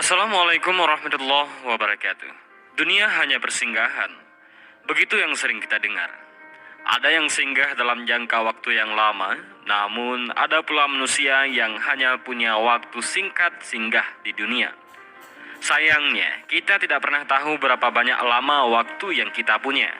Assalamualaikum warahmatullahi wabarakatuh. Dunia hanya persinggahan. Begitu yang sering kita dengar. Ada yang singgah dalam jangka waktu yang lama, namun ada pula manusia yang hanya punya waktu singkat singgah di dunia. Sayangnya, kita tidak pernah tahu berapa banyak lama waktu yang kita punya.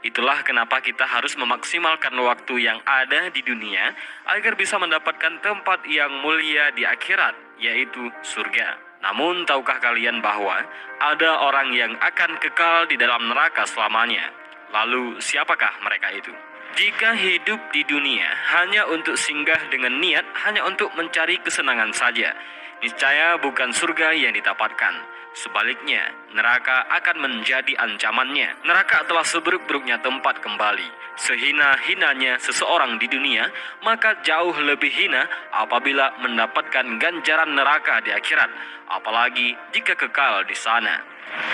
Itulah kenapa kita harus memaksimalkan waktu yang ada di dunia agar bisa mendapatkan tempat yang mulia di akhirat, yaitu surga. Namun, tahukah kalian bahwa ada orang yang akan kekal di dalam neraka selamanya? Lalu, siapakah mereka itu? Jika hidup di dunia hanya untuk singgah dengan niat hanya untuk mencari kesenangan saja, niscaya bukan surga yang didapatkan. Sebaliknya, neraka akan menjadi ancamannya. Neraka adalah seburuk-buruknya tempat kembali. Sehina-hinanya seseorang di dunia, maka jauh lebih hina apabila mendapatkan ganjaran neraka di akhirat, apalagi jika kekal di sana.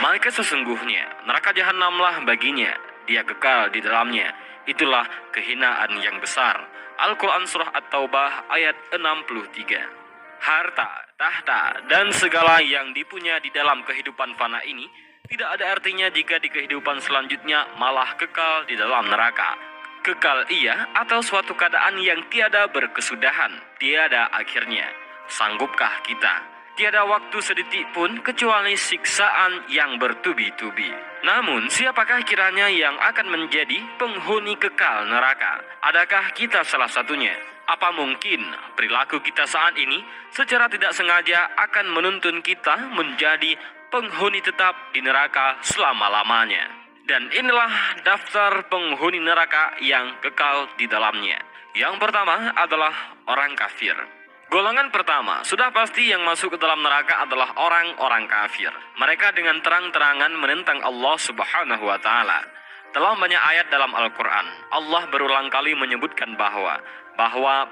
Maka sesungguhnya neraka jahanamlah baginya, dia kekal di dalamnya. Itulah kehinaan yang besar. Al-Quran Surah At-Taubah ayat 63. Harta, tahta, dan segala yang dipunya di dalam kehidupan fana ini tidak ada artinya jika di kehidupan selanjutnya malah kekal di dalam neraka. Kekal ia atau suatu keadaan yang tiada berkesudahan, tiada akhirnya. Sanggupkah kita? Tiada waktu sedetik pun kecuali siksaan yang bertubi-tubi. Namun, siapakah kiranya yang akan menjadi penghuni kekal neraka? Adakah kita salah satunya? Apa mungkin perilaku kita saat ini secara tidak sengaja akan menuntun kita menjadi penghuni tetap di neraka selama-lamanya? Dan inilah daftar penghuni neraka yang kekal di dalamnya. Yang pertama adalah orang kafir. Golongan pertama, sudah pasti yang masuk ke dalam neraka adalah orang-orang kafir. Mereka dengan terang-terangan menentang Allah Subhanahu wa Ta'ala. Dalam banyak ayat dalam Al-Quran, Allah berulang kali menyebutkan bahwa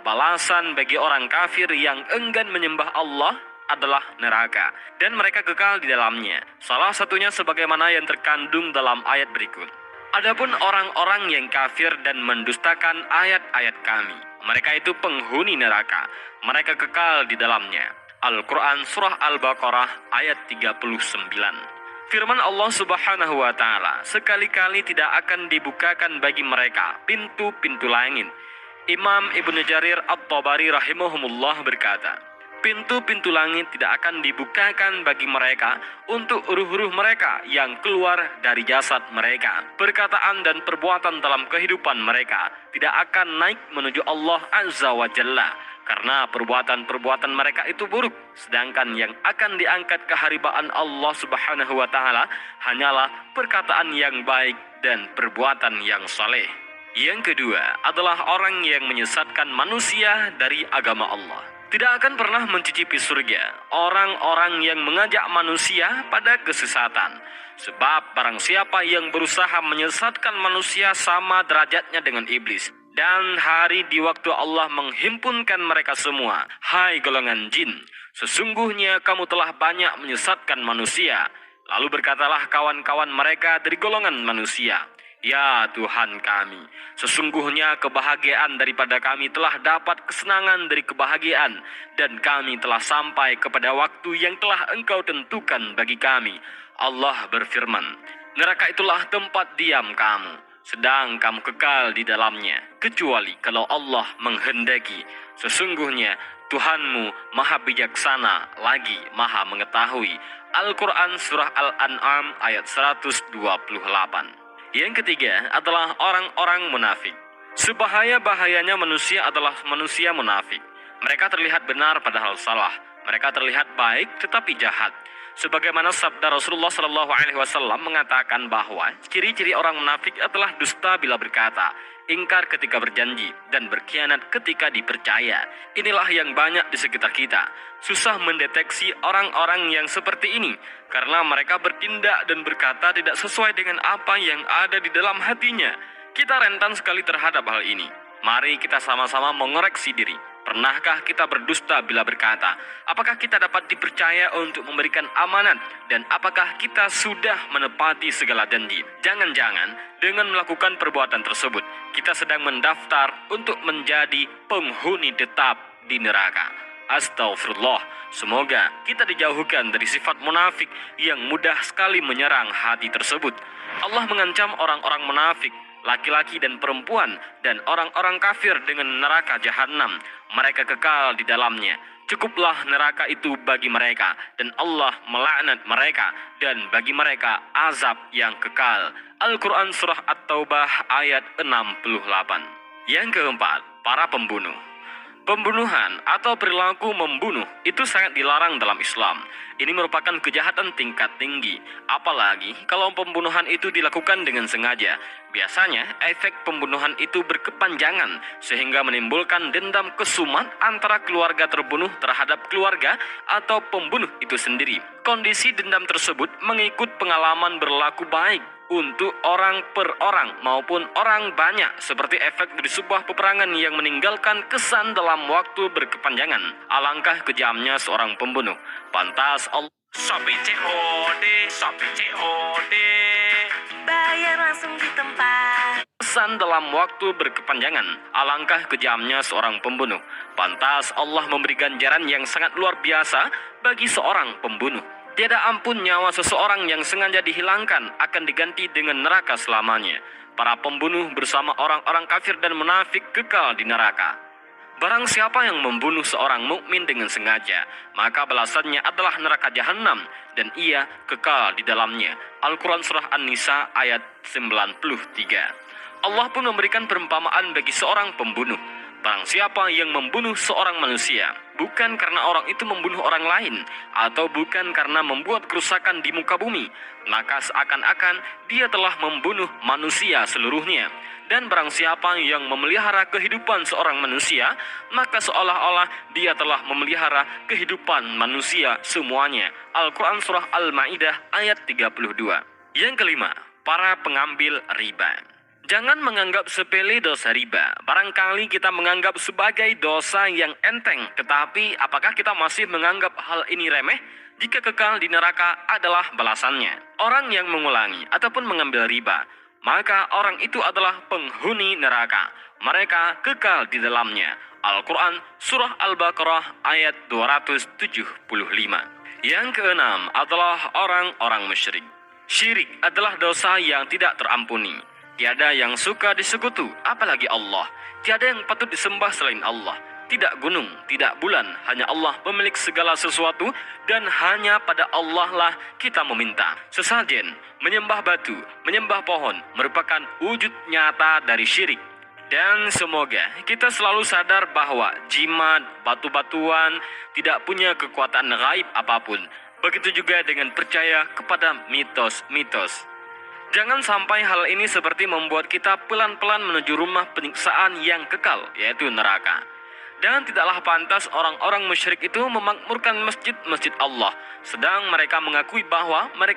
balasan bagi orang kafir yang enggan menyembah Allah adalah neraka, dan mereka kekal di dalamnya. Salah satunya sebagaimana yang terkandung dalam ayat berikut. Adapun orang-orang yang kafir dan mendustakan ayat-ayat kami, mereka itu penghuni neraka. Mereka kekal di dalamnya. Al-Quran Surah Al-Baqarah ayat 39. Firman Allah Subhanahu wa Ta'ala, sekali-kali tidak akan dibukakan bagi mereka pintu-pintu langit. Imam Ibnu Jarir At-Tabari rahimahumullah berkata, pintu-pintu langit tidak akan dibukakan bagi mereka untuk ruh-ruh mereka yang keluar dari jasad mereka. Perkataan dan perbuatan dalam kehidupan mereka tidak akan naik menuju Allah Azza wa Jalla, karena perbuatan-perbuatan mereka itu buruk. Sedangkan yang akan diangkat ke haribaan Allah Subhanahu wa Ta'ala hanyalah perkataan yang baik dan perbuatan yang saleh. Yang kedua adalah orang yang menyesatkan manusia dari agama Allah. Tidak akan pernah mencicipi surga orang-orang yang mengajak manusia pada kesesatan. Sebab barang siapa yang berusaha menyesatkan manusia sama derajatnya dengan iblis. Dan hari di waktu Allah menghimpunkan mereka semua, hai golongan jin, sesungguhnya kamu telah banyak menyesatkan manusia. Lalu berkatalah kawan-kawan mereka dari golongan manusia, ya Tuhan kami, sesungguhnya kebahagiaan daripada kami telah dapat kesenangan dari kebahagiaan, dan kami telah sampai kepada waktu yang telah Engkau tentukan bagi kami. Allah berfirman, neraka itulah tempat diam kamu, sedang kamu kekal di dalamnya, kecuali kalau Allah menghendaki. Sesungguhnya Tuhanmu maha bijaksana lagi maha mengetahui. Al-Quran Surah Al-An'am ayat 128. Yang ketiga adalah orang-orang munafik. Sebahaya-bahayanya manusia adalah manusia munafik. Mereka terlihat benar padahal salah. Mereka terlihat baik tetapi jahat. Sebagaimana sabda Rasulullah SAW mengatakan bahwa ciri-ciri orang munafik adalah dusta bila berkata, ingkar ketika berjanji, dan berkhianat ketika dipercaya. Inilah yang banyak di sekitar kita. Susah mendeteksi orang-orang yang seperti ini, karena mereka bertindak dan berkata tidak sesuai dengan apa yang ada di dalam hatinya. Kita rentan sekali terhadap hal ini. Mari kita sama-sama mengoreksi diri. Pernahkah kita berdusta bila berkata, apakah kita dapat dipercaya untuk memberikan amanat, dan apakah kita sudah menepati segala janji? Jangan-jangan dengan melakukan perbuatan tersebut, kita sedang mendaftar untuk menjadi penghuni tetap di neraka. Astaghfirullah. Semoga kita dijauhkan dari sifat munafik yang mudah sekali menyerang hati tersebut. Allah mengancam orang-orang munafik, laki-laki dan perempuan, dan orang-orang kafir dengan neraka jahanam. Mereka kekal di dalamnya. Cukuplah neraka itu bagi mereka, dan Allah melaknat mereka, dan bagi mereka azab yang kekal. Al-Quran Surah At-Taubah ayat 68. Yang keempat, para pembunuh. Pembunuhan atau perilaku membunuh itu sangat dilarang dalam Islam. Ini merupakan kejahatan tingkat tinggi, apalagi kalau pembunuhan itu dilakukan dengan sengaja. Biasanya, efek pembunuhan itu berkepanjangan sehingga menimbulkan dendam kesumat antara keluarga terbunuh terhadap keluarga atau pembunuh itu sendiri. Kondisi dendam tersebut mengikut pengalaman berlaku baik untuk orang per orang maupun orang banyak, seperti efek dari sebuah peperangan yang meninggalkan kesan dalam waktu berkepanjangan. Alangkah kejamnya seorang pembunuh. Pantas Allah Shopee COD. Bayar langsung di tempat. kesan dalam waktu berkepanjangan. Alangkah kejamnya seorang pembunuh. Pantas Allah memberi ganjaran yang sangat luar biasa bagi seorang pembunuh. Tiada ampun nyawa seseorang yang sengaja dihilangkan akan diganti dengan neraka selamanya. Para pembunuh bersama orang-orang kafir dan munafik kekal di neraka. Barang siapa yang membunuh seorang mukmin dengan sengaja, maka balasannya adalah neraka jahanam dan ia kekal di dalamnya. Al-Quran Surah An-Nisa ayat 93. Allah pun memberikan perumpamaan bagi seorang pembunuh. Barang siapa yang membunuh seorang manusia, bukan karena orang itu membunuh orang lain, atau bukan karena membuat kerusakan di muka bumi, maka seakan-akan dia telah membunuh manusia seluruhnya. Dan barang siapa yang memelihara kehidupan seorang manusia, maka seolah-olah dia telah memelihara kehidupan manusia semuanya. Al-Quran Surah Al-Ma'idah ayat 32. Yang kelima, para pengambil riba. Jangan menganggap sepele dosa riba. Barangkali kita menganggap sebagai dosa yang enteng, tetapi apakah kita masih menganggap hal ini remeh? Jika kekal di neraka adalah balasannya. Orang yang mengulangi ataupun mengambil riba, maka orang itu adalah penghuni neraka. Mereka kekal di dalamnya. Al-Quran Surah Al-Baqarah ayat 275. Yang keenam adalah orang-orang musyrik. Syirik adalah dosa yang tidak terampuni. Tiada yang suka disekutu, apalagi Allah. Tiada yang patut disembah selain Allah. Tidak gunung, tidak bulan, hanya Allah pemilik segala sesuatu, dan hanya pada Allah lah kita meminta. Sesajen, menyembah batu, menyembah pohon, merupakan wujud nyata dari syirik. Dan semoga kita selalu sadar bahwa jimat, batu-batuan tidak punya kekuatan gaib apapun. Begitu juga dengan percaya kepada mitos-mitos. Jangan sampai hal ini seperti membuat kita pelan-pelan menuju rumah penyiksaan yang kekal, yaitu neraka. Dan tidaklah pantas orang-orang musyrik itu memakmurkan masjid-masjid Allah, sedang mereka mengakui bahwa mereka